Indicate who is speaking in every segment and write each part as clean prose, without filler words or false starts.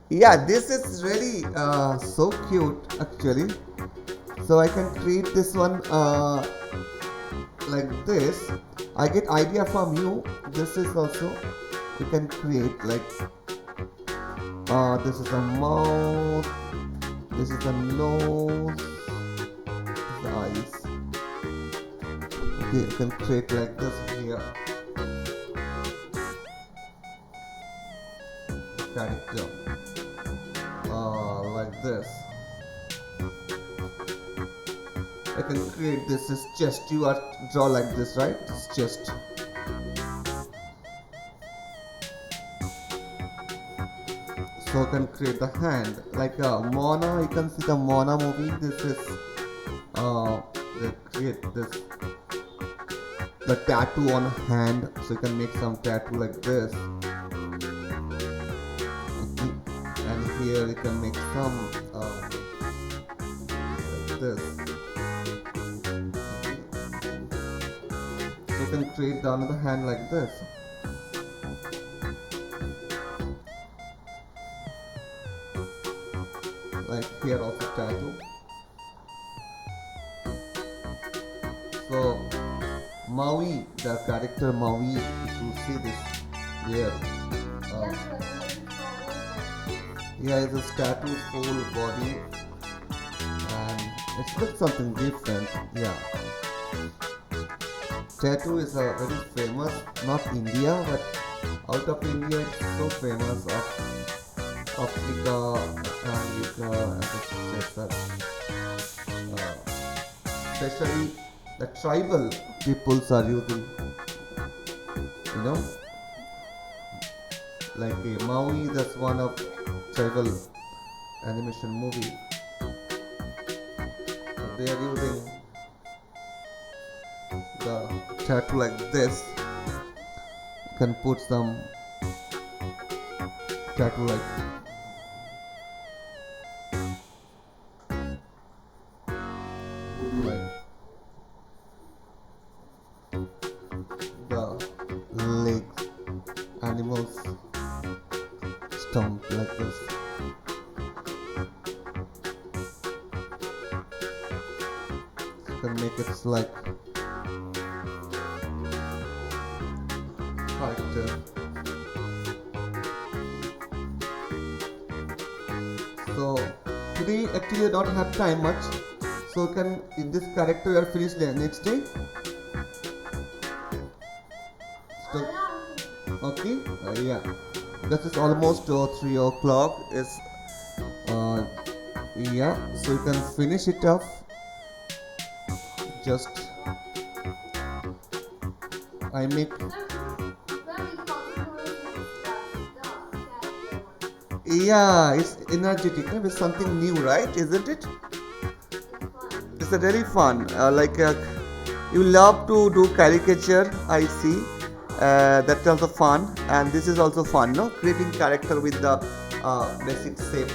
Speaker 1: Yeah, this is really so cute actually. So I can create this one like this. I get idea from you. This is also you can create like this is a mouth, this is the nose, this is the eyes. Okay, you can create like this here character like this. I can create this is chest. You are draw like this, right? This chest. So I can create the hand like Mona. You can see the Mona movie. This is they create this the tattoo on hand. So you can make some tattoo like this. Okay. And here you can make some like this. So you can create the another hand like this. Like here also tattoo. So Maui, the character Maui, if you see this here, uh, yeah, it's a tattoo full body, and it's looks something different. Yeah, tattoo is a very famous, not India, but out of India, it's so famous of Africa, America, and etc. Especially the tribal peoples are using, you know, like a Maui. That's one of tribal animation movie. So they are using the tattoo like this. You can put some tattoo like the legs, animals stump like this. You can make it like character. So today actually I don't have time much. So can in this character you are finished the next day. So, okay, yeah. This is almost 3 o'clock. Is yeah. So you can finish it off. Just I make. Yeah, it's energetic. It's something new, right? Isn't it? It's a very fun. You love to do caricature. I see. That's also fun, and this is also fun. No, creating character with the basic shape.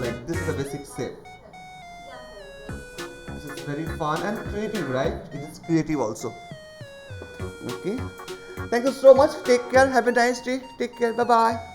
Speaker 1: Like this is the basic shape. This is very fun and creative, right? It is creative also. Okay. Thank you so much. Take care. Have a nice day. Take care. Bye bye.